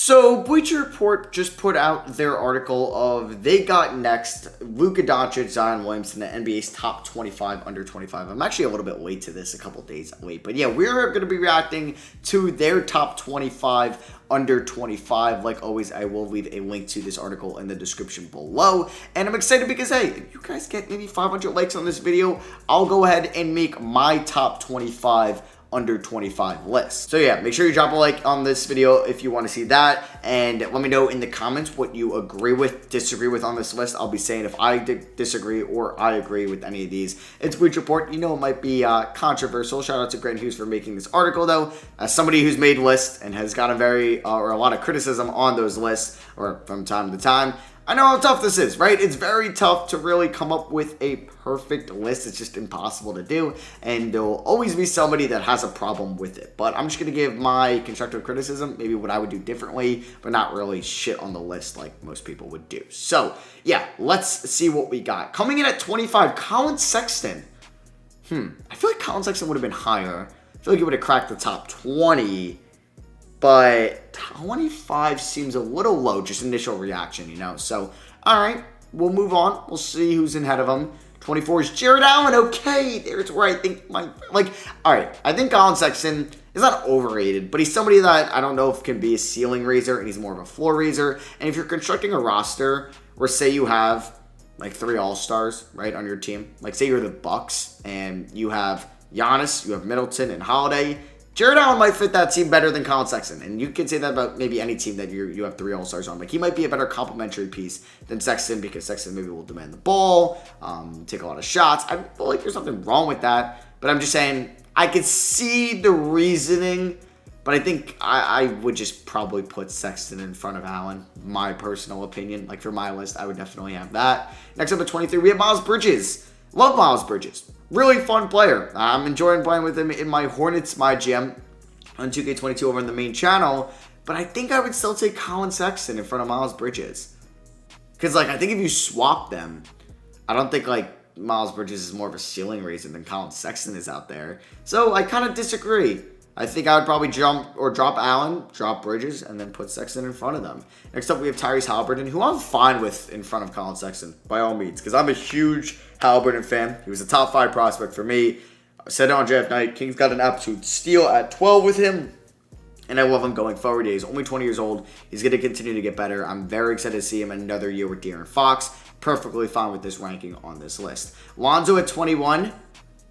So, Bleacher Report just put out their article of they got next Luka Doncic, Zion Williamson, the NBA's top 25 under 25. I'm actually a little bit late to this, a couple days late. But yeah, we're going to be reacting to their top 25 under 25. Like always, I will leave a link to this article in the description below. And I'm excited because, hey, if you guys get maybe 500 likes on this video, I'll go ahead and make my top 25 under 25 list. So yeah, make sure you drop a like on this video if you want to see that, and let me know in the comments what you agree with, disagree with on this list. I'll be saying if I disagree or I agree with any of these. It's Bleacher Report. You know it might be controversial. Shout out to Grant Hughes for making this article though. As somebody who's made lists and has gotten a lot of criticism on those lists or from time to time, I know how tough this is, right? It's very tough to really come up with a perfect list. It's just impossible to do, and there will always be somebody that has a problem with it. But I'm just going to give my constructive criticism, maybe what I would do differently, but not really shit on the list like most people would do. So, yeah, let's see what we got. Coming in at 25, Collin Sexton. I feel like Collin Sexton would have been higher. I feel like he would have cracked the top 20. But 25 seems a little low, just initial reaction, you know. So, all right, we'll move on. We'll see who's ahead of him. 24 is Jarrett Allen. Okay, there's where I think all right, I think Collin Sexton is not overrated, but he's somebody that I don't know if can be a ceiling raiser, and he's more of a floor raiser. And if you're constructing a roster where, say, you have like 3 All-Stars, right, on your team, like say you're the Bucks and you have Giannis, you have Middleton and Holiday, Jarrett Allen might fit that team better than Collin Sexton. And you can say that about maybe any team that you have 3 All-Stars on. Like, he might be a better complementary piece than Sexton, because Sexton maybe will demand the ball, take a lot of shots. I feel like there's nothing wrong with that. But I'm just saying, I could see the reasoning, but I think I would just probably put Sexton in front of Allen. My personal opinion. Like, for my list, I would definitely have that. Next up at 23, we have Miles Bridges. Love Miles Bridges. Really fun player. I'm enjoying playing with him in my Hornets, my GM, on 2K22 over on the main channel. But I think I would still take Collin Sexton in front of Miles Bridges. Because, like, I think if you swap them, I don't think, like, Miles Bridges is more of a ceiling raiser than Collin Sexton is out there. So I kind of disagree. I think I would probably drop Allen, drop Bridges, and then put Sexton in front of them. Next up, we have Tyrese Haliburton, who I'm fine with in front of Collin Sexton, by all means, because I'm a huge Haliburton fan. He was a top 5 prospect for me. I said it on draft night. Kings got an absolute steal at 12 with him, and I love him going forward. He's only 20 years old. He's going to continue to get better. I'm very excited to see him another year with De'Aaron Fox. Perfectly fine with this ranking on this list. Lonzo at 21.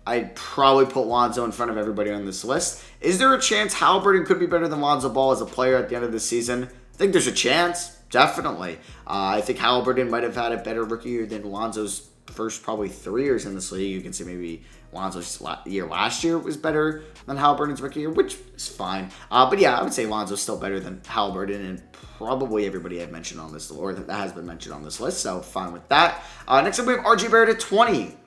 I'd probably put Lonzo in front of everybody on this list. Is there a chance Haliburton could be better than Lonzo Ball as a player at the end of the season? I think there's a chance, definitely. I think Haliburton might have had a better rookie year than Lonzo's first probably 3 years in this league. You can say maybe Lonzo's year last year was better than Haliburton's rookie year, which is fine. But yeah, I would say Lonzo's still better than Haliburton, and probably everybody I've mentioned on this, or that has been mentioned on this list, so fine with that. Next up, we have RJ Barrett at 20.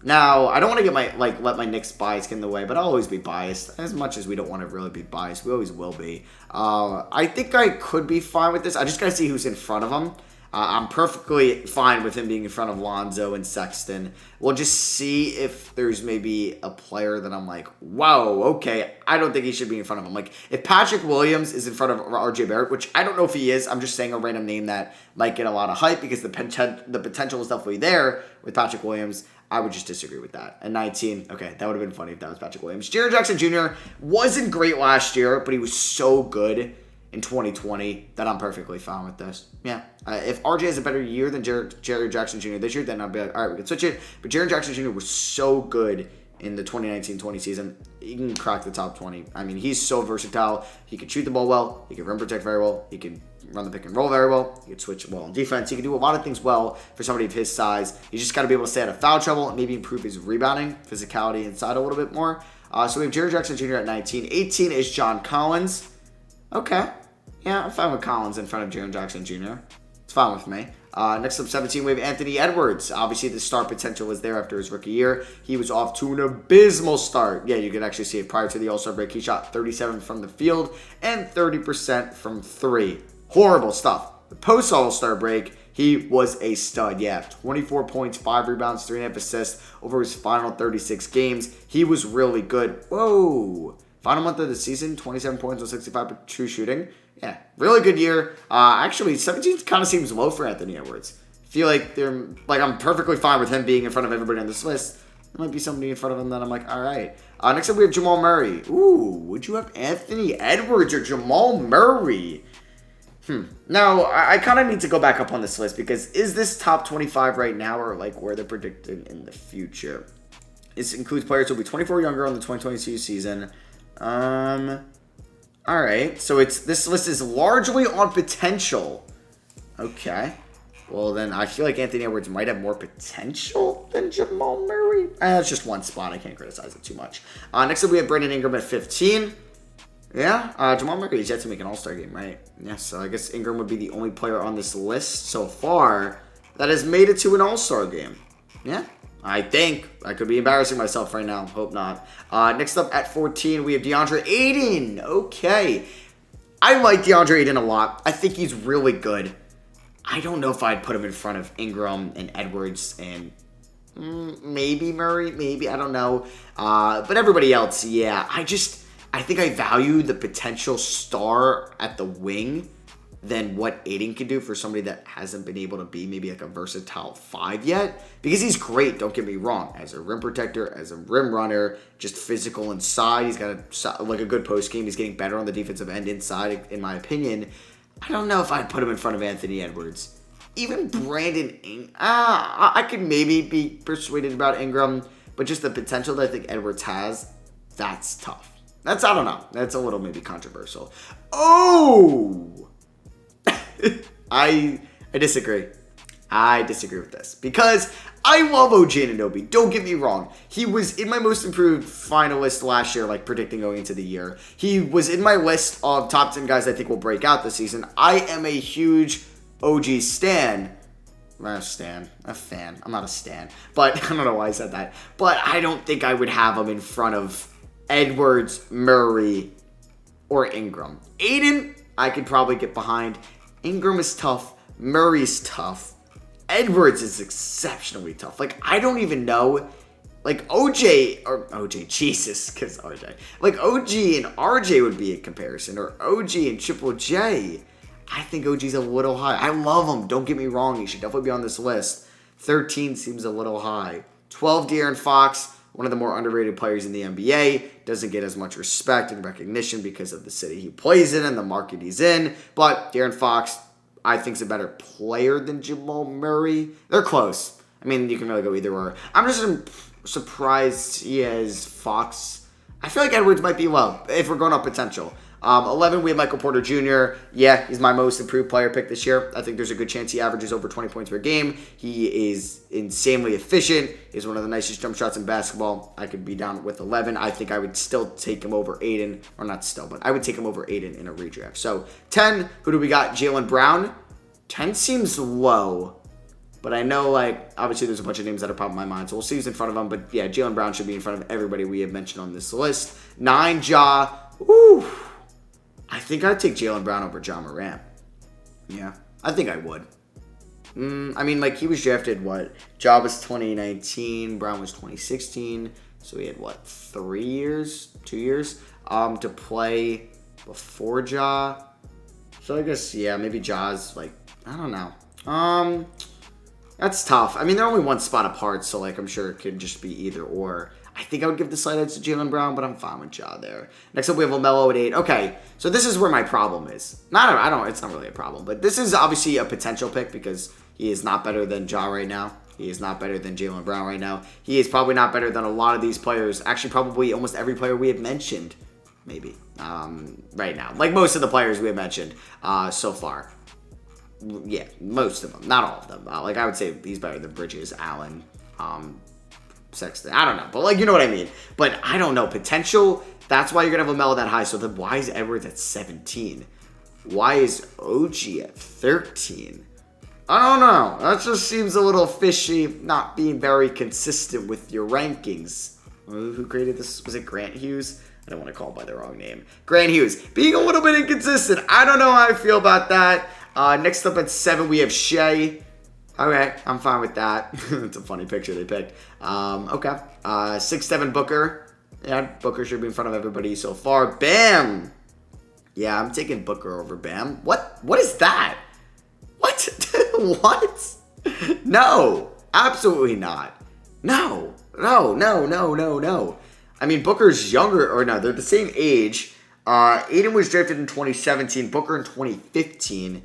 Now, I don't want to get let my Knicks bias get in the way, but I'll always be biased. As much as we don't want to really be biased, we always will be. I think I could be fine with this. I just got to see who's in front of him. I'm perfectly fine with him being in front of Lonzo and Sexton. We'll just see if there's maybe a player that I'm like, whoa, okay, I don't think he should be in front of him. Like, if Patrick Williams is in front of RJ Barrett, which I don't know if he is, I'm just saying a random name that might get a lot of hype because the potential is definitely there with Patrick Williams. I would just disagree with that. At 19, okay, that would have been funny if that was Patrick Williams. Jaren Jackson Jr. wasn't great last year, but he was so good in 2020 that I'm perfectly fine with this. Yeah. If RJ has a better year than Jaren Jackson Jr. this year, then I'll be like, all right, we can switch it. But Jaren Jackson Jr. was so good in the 2019-20 season. He can crack the top 20. I mean, he's so versatile. He can shoot the ball well. He can rim protect very well. He can run the pick and roll very well. He can switch well on defense. He can do a lot of things well for somebody of his size. He's just got to be able to stay out of foul trouble and maybe improve his rebounding, physicality inside a little bit more. So we have Jaren Jackson Jr. at 19. 18 is John Collins. Okay. Yeah, I'm fine with Collins in front of Jaren Jackson Jr. It's fine with me. Next up, 17, we have Anthony Edwards. Obviously, the star potential was there after his rookie year. He was off to an abysmal start. Yeah, you can actually see it prior to the All-Star break. He shot 37% from the field and 30% from 3. Horrible stuff. The post-All-Star break, he was a stud. Yeah, 24 points, 5 rebounds, 3.5 assists over his final 36 games. He was really good. Whoa. Final month of the season, 27 points on 65% true shooting. Yeah, really good year. Actually, 17 kind of seems low for Anthony Edwards. I feel like I'm perfectly fine with him being in front of everybody on this list. There might be somebody in front of him that I'm like, all right. Next up, we have Jamal Murray. Ooh, would you have Anthony Edwards or Jamal Murray? Now, I kind of need to go back up on this list because is this top 25 right now or like where they're predicted in the future? This includes players who will be 24 or younger on the 2022 season. All right, so this list is largely on potential. Okay. Well, then I feel like Anthony Edwards might have more potential than Jamal Murray. That's just one spot. I can't criticize it too much. Next up, we have Brandon Ingram at 15. Yeah, Jamal Murray is yet to make an All-Star game, right? Yeah, so I guess Ingram would be the only player on this list so far that has made it to an All-Star game. Yeah, I think. I could be embarrassing myself right now. Hope not. Next up at 14, we have DeAndre Ayton. Okay. I like DeAndre Ayton a lot. I think he's really good. I don't know if I'd put him in front of Ingram and Edwards and maybe Murray. Maybe. I don't know. But everybody else, yeah. I think I value the potential star at the wing than what Ayton can do for somebody that hasn't been able to be maybe like a versatile 5 yet. Because he's great, don't get me wrong. As a rim protector, as a rim runner, just physical inside. He's got a good post game. He's getting better on the defensive end inside, in my opinion. I don't know if I'd put him in front of Anthony Edwards. Even Brandon Ingram. I could maybe be persuaded about Ingram. But just the potential that I think Edwards has, that's tough. I don't know. That's a little maybe controversial. Oh! I disagree. I disagree with this. Because I love OG Anunoby. Don't get me wrong. He was in my most improved finalist last year, like predicting going into the year. He was in my list of top 10 guys I think will break out this season. I am a huge OG stan. A fan. I'm not a stan. But I don't know why I said that. But I don't think I would have him in front of Edwards, Murray, or Ingram. Ayton, I could probably get behind. Ingram is tough. Murray's tough. Edwards is exceptionally tough. Like, I don't even know. Like, Jesus, because RJ. Like, OG and RJ would be a comparison. Or OG and Triple J. I think OG's a little high. I love him. Don't get me wrong. He should definitely be on this list. 13 seems a little high. 12, De'Aaron Fox. One of the more underrated players in the NBA. Doesn't get as much respect and recognition because of the city he plays in and the market he's in. But De'Aaron Fox, I think, is a better player than Jamal Murray. They're close. I mean, you can really go either or. I'm just surprised he has Fox. I feel like Edwards might be low if we're going up potential. 11, we have Michael Porter Jr. Yeah, he's my most improved player pick this year. I think there's a good chance he averages over 20 points per game. He is insanely efficient. He's one of the nicest jump shots in basketball. I could be down with 11. I think I would still take him over Ayton. Or not still, but I would take him over Ayton in a redraft. So, 10, who do we got? Jalen Brown. 10 seems low. But I know, like, obviously there's a bunch of names that are popping in my mind. So, we'll see who's in front of him. But, yeah, Jalen Brown should be in front of everybody we have mentioned on this list. 9, Ja. Ooh. I think I'd take Jalen Brown over Ja Morant. Yeah, I think I would. I mean, like, he was drafted, what? Ja was 2019, Brown was 2016. So he had, what, 3 years? 2 years? To play before Ja. So I guess, yeah, maybe Ja's, like, I don't know. That's tough. I mean, they're only one spot apart, so, like, I'm sure it could just be either or. I think I would give the slight edge to Jalen Brown, but I'm fine with Ja there. Next up, we have LaMelo at 8. Okay, so this is where my problem is. It's not really a problem, but this is obviously a potential pick because he is not better than Ja right now. He is not better than Jalen Brown right now. He is probably not better than a lot of these players. Actually, probably almost every player we have mentioned, maybe, right now. Like most of the players we have mentioned so far. Yeah, most of them. Not all of them. Like I would say he's better than Bridges, Allen, Sexton. I don't know. But, like, you know what I mean. But I don't know. Potential, that's why you're going to have LaMelo that high. So then why is Edwards at 17? Why is OG at 13? I don't know. That just seems a little fishy, not being very consistent with your rankings. Who created this? Was it Grant Hughes? I don't want to call him by the wrong name. Grant Hughes. Being a little bit inconsistent. I don't know how I feel about that. Next up at 7, we have Shea. Okay, I'm fine with that. It's a funny picture they picked. Okay. 6, 7, Booker. Yeah, Booker should be in front of everybody so far. Bam! Yeah, I'm taking Booker over Bam. What? What is that? What? What? No, absolutely not. No. I mean, Booker's younger, or no, they're the same age. Aiden was drafted in 2017, Booker in 2015.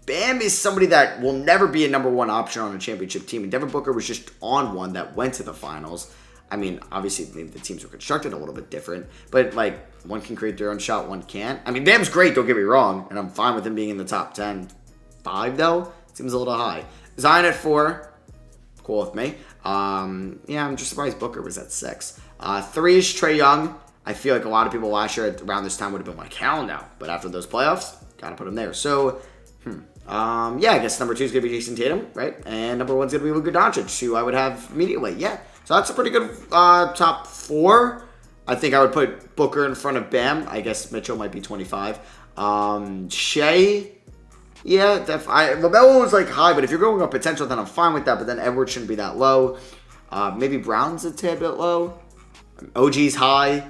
Bam is somebody that will never be a number one option on a championship team. And Devin Booker was just on one that went to the finals. I mean, obviously, maybe the teams were constructed a little bit different. But, like, one can create their own shot, one can't. I mean, Bam's great, don't get me wrong. And I'm fine with him being in the top 10. 5, though? Seems a little high. Zion at 4. Cool with me. Yeah, I'm just surprised Booker was at 6. 3 is Trae Young. I feel like a lot of people last year around this time would have been like, hell no. But after those playoffs, gotta put him there. So, yeah, I guess number 2 is going to be Jason Tatum, right? And number 1 is going to be Luka Doncic, who I would have immediately. Yeah, so that's a pretty good top 4. I think I would put Booker in front of Bam. I guess Mitchell might be 25. Shea, yeah, LaMelo was like high, but if you're going up potential, then I'm fine with that. But then Edwards shouldn't be that low. Maybe Brown's a tad bit low. OG's high.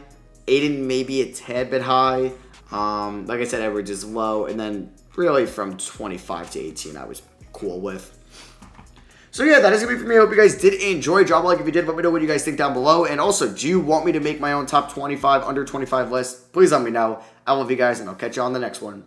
Aiden maybe a tad bit high. Like I said, Edwards is low. And then really from 25 to 18, I was cool with. So yeah, that is going to be for me. I hope you guys did enjoy. Drop a like if you did. Let me know what you guys think down below. And also, do you want me to make my own top 25, under 25 list? Please let me know. I love you guys, and I'll catch you on the next one.